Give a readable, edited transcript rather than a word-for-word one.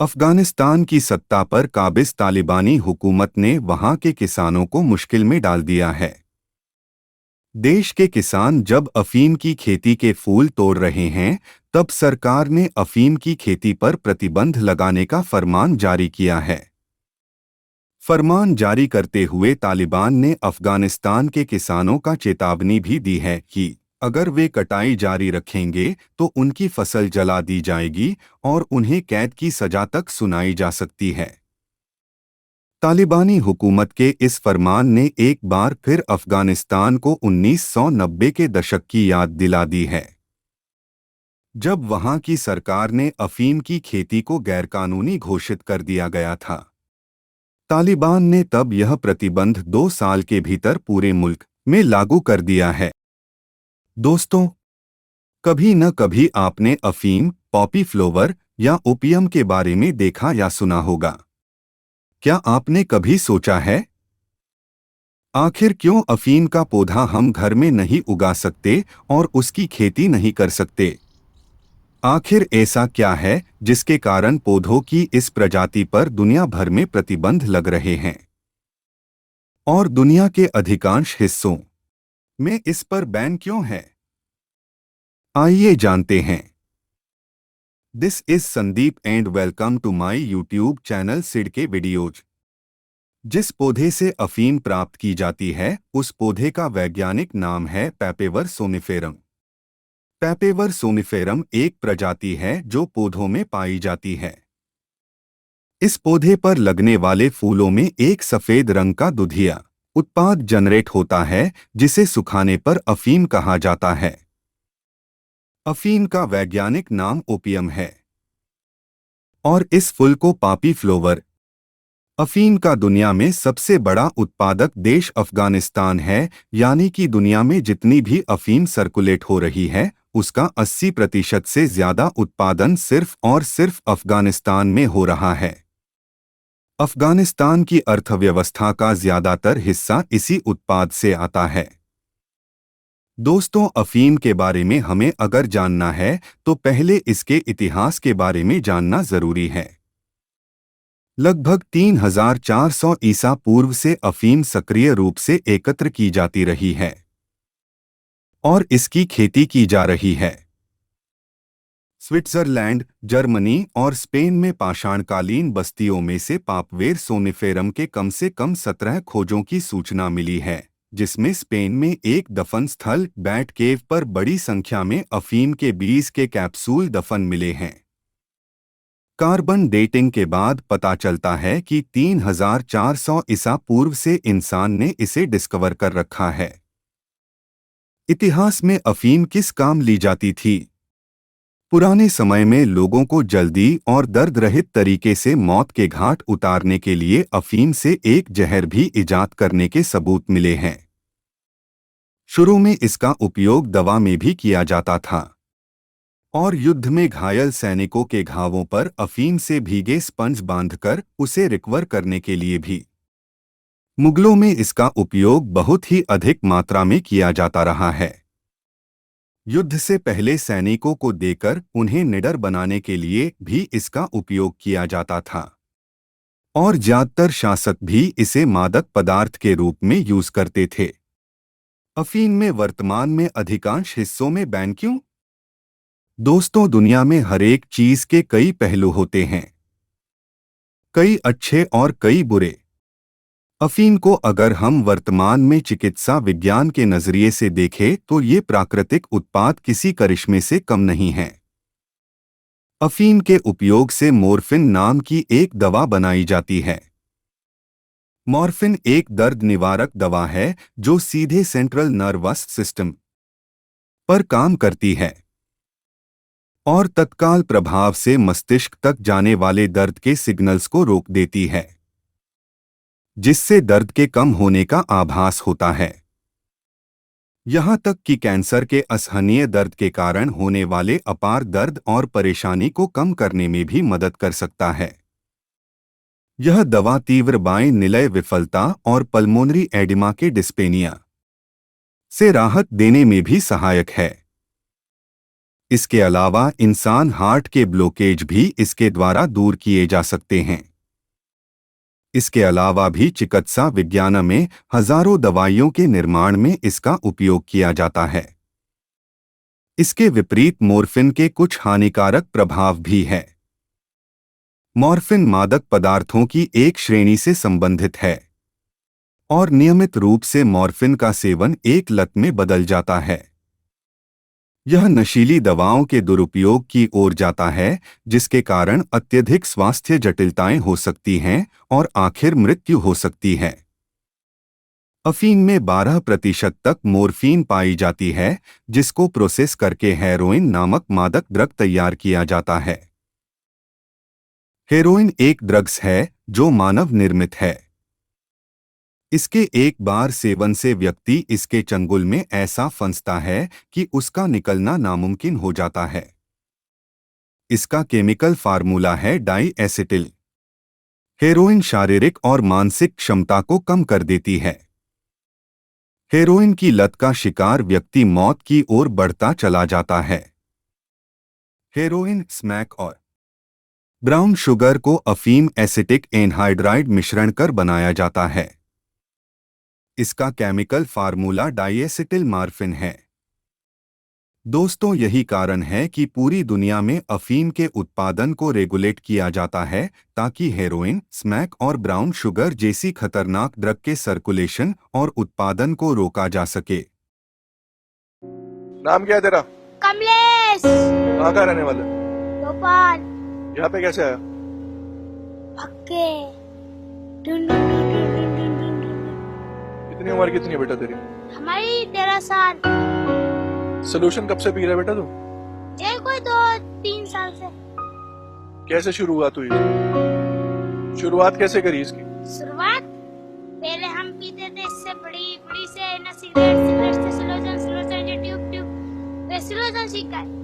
अफगानिस्तान की सत्ता पर काबिज तालिबानी हुकूमत ने वहां के किसानों को मुश्किल में डाल दिया है। देश के किसान जब अफीम की खेती के फूल तोड़ रहे हैं, तब सरकार ने अफीम की खेती पर प्रतिबंध लगाने का फरमान जारी किया है। फरमान जारी करते हुए तालिबान ने अफगानिस्तान के किसानों का चेतावनी भी दी है कि अगर वे कटाई जारी रखेंगे तो उनकी फसल जला दी जाएगी और उन्हें कैद की सजा तक सुनाई जा सकती है। तालिबानी हुकूमत के इस फरमान ने एक बार फिर अफगानिस्तान को 1990 के दशक की याद दिला दी है, जब वहां की सरकार ने अफीम की खेती को गैरकानूनी घोषित कर दिया गया था। तालिबान ने तब यह प्रतिबंध 2 साल के भीतर पूरे मुल्क में लागू कर दिया है। दोस्तों, कभी न कभी आपने अफीम, पॉपी फ्लोवर या ओपियम के बारे में देखा या सुना होगा। क्या आपने कभी सोचा है, आखिर क्यों अफीम का पौधा हम घर में नहीं उगा सकते और उसकी खेती नहीं कर सकते? आखिर ऐसा क्या है जिसके कारण पौधों की इस प्रजाति पर दुनिया भर में प्रतिबंध लग रहे हैं और दुनिया के अधिकांश हिस्सों में इस पर बैन क्यों है? आइए जानते हैं। This is Sandeep and welcome to my YouTube channel Sid के वीडियोज। जिस पौधे से अफीम प्राप्त की जाती है, उस पौधे का वैज्ञानिक नाम है पैपेवर सोनिफेरम। पैपेवर सोनिफेरम एक प्रजाति है जो पौधों में पाई जाती है। इस पौधे पर लगने वाले फूलों में एक सफेद रंग का दुधिया उत्पाद जनरेट होता है, जिसे सुखाने पर अफीम कहा जाता है। अफीम का वैज्ञानिक नाम ओपियम है और इस फूल को पॉपी फ्लोवर। अफीम का दुनिया में सबसे बड़ा उत्पादक देश अफगानिस्तान है, यानी कि दुनिया में जितनी भी अफीम सर्कुलेट हो रही है, उसका 80% से ज्यादा उत्पादन सिर्फ और सिर्फ अफगानिस्तान में हो रहा है। अफगानिस्तान की अर्थव्यवस्था का ज्यादातर हिस्सा इसी उत्पाद से आता है। दोस्तों, अफीम के बारे में हमें अगर जानना है तो पहले इसके इतिहास के बारे में जानना जरूरी है। लगभग 3400 ईसा पूर्व से अफीम सक्रिय रूप से एकत्र की जाती रही है और इसकी खेती की जा रही है। स्विट्जरलैंड, जर्मनी और स्पेन में पाषाणकालीन बस्तियों में से पापवेर सोनिफेरम के कम से कम 17 खोजों की सूचना मिली है, जिसमें स्पेन में एक दफन स्थल बैट केव पर बड़ी संख्या में अफीम के बीज के कैप्सूल दफन मिले हैं। कार्बन डेटिंग के बाद पता चलता है कि 3400 ईसा पूर्व से इंसान ने इसे डिस्कवर कर रखा है। इतिहास में अफीम किस काम ली जाती थी? पुराने समय में लोगों को जल्दी और दर्द रहित तरीके से मौत के घाट उतारने के लिए अफीम से एक जहर भी इजाद करने के सबूत मिले हैं। शुरू में इसका उपयोग दवा में भी किया जाता था और युद्ध में घायल सैनिकों के घावों पर अफीम से भीगे स्पंज बांधकर उसे रिकवर करने के लिए भी। मुगलों में इसका उपयोग बहुत ही अधिक मात्रा में किया जाता रहा है। युद्ध से पहले सैनिकों को देकर उन्हें निडर बनाने के लिए भी इसका उपयोग किया जाता था और ज्यादातर शासक भी इसे मादक पदार्थ के रूप में यूज करते थे। अफीम में वर्तमान में अधिकांश हिस्सों में बैन क्यों? दोस्तों, दुनिया में हर एक चीज के कई पहलू होते हैं, कई अच्छे और कई बुरे। अफीम को अगर हम वर्तमान में चिकित्सा विज्ञान के नजरिए से देखें तो ये प्राकृतिक उत्पाद किसी करिश्मे से कम नहीं है। अफीम के उपयोग से मॉर्फिन नाम की एक दवा बनाई जाती है। मॉर्फिन एक दर्द निवारक दवा है जो सीधे सेंट्रल नर्वस सिस्टम पर काम करती है और तत्काल प्रभाव से मस्तिष्क तक जाने वाले दर्द के सिग्नल्स को रोक देती है, जिससे दर्द के कम होने का आभास होता है। यहाँ तक कि कैंसर के असहनीय दर्द के कारण होने वाले अपार दर्द और परेशानी को कम करने में भी मदद कर सकता है। यह दवा तीव्र बाएं निलय विफलता और पल्मोनरी एडिमा के डिस्पेनिया से राहत देने में भी सहायक है। इसके अलावा इंसान हार्ट के ब्लॉकेज भी इसके द्वारा दूर किए जा सकते हैं। इसके अलावा भी चिकित्सा विज्ञान में हजारों दवाइयों के निर्माण में इसका उपयोग किया जाता है। इसके विपरीत मॉर्फिन के कुछ हानिकारक प्रभाव भी है। मॉर्फिन मादक पदार्थों की एक श्रेणी से संबंधित है और नियमित रूप से मॉर्फिन का सेवन एक लत में बदल जाता है। यह नशीली दवाओं के दुरुपयोग की ओर जाता है, जिसके कारण अत्यधिक स्वास्थ्य जटिलताएं हो सकती हैं और आखिर मृत्यु हो सकती है। अफीम में 12% तक मॉर्फिन पाई जाती है, जिसको प्रोसेस करके हेरोइन नामक मादक ड्रग तैयार किया जाता है। हेरोइन एक ड्रग्स है जो मानव निर्मित है। इसके एक बार सेवन से व्यक्ति इसके चंगुल में ऐसा फंसता है कि उसका निकलना नामुमकिन हो जाता है। इसका केमिकल फार्मूला है डाई एसिटिल। हेरोइन शारीरिक और मानसिक क्षमता को कम कर देती है। हेरोइन की लत का शिकार व्यक्ति मौत की ओर बढ़ता चला जाता है। हेरोइन स्मैक और ब्राउन शुगर को अफीम एसिटिक एनहाइड्राइड मिश्रण कर बनाया जाता है। इसका केमिकल फार्मूला डाइएसिटिल मॉर्फिन है। दोस्तों, यही कारण है कि पूरी दुनिया में अफीम के उत्पादन को रेगुलेट किया जाता है ताकि हेरोइन, स्मैक और ब्राउन शुगर जैसी खतरनाक ड्रग के सर्कुलेशन और उत्पादन को रोका जा सके। नाम क्या है तेरा? कमलेश। कहाँ का रहने वाला? भोपाल। यहाँ पे कैसे आया? पक्के। डुन डुन डुन डुन डुन डुन डुन डुन। कितनी उम्र कितनी है बेटा तेरी? हमारी 13 साल। सोल्यूशन कब से पी रहा है बेटा तू? ये कोई 2-3 साल से। कैसे शुरुआत हुई? शुरुआत कैसे करी इसकी? शुरुआत पहले हम पीते थे, इससे बड़ी बड़ी से ना सिगरेट से स्लोजन जो ट्यूब वे स्लोजन सीखा है।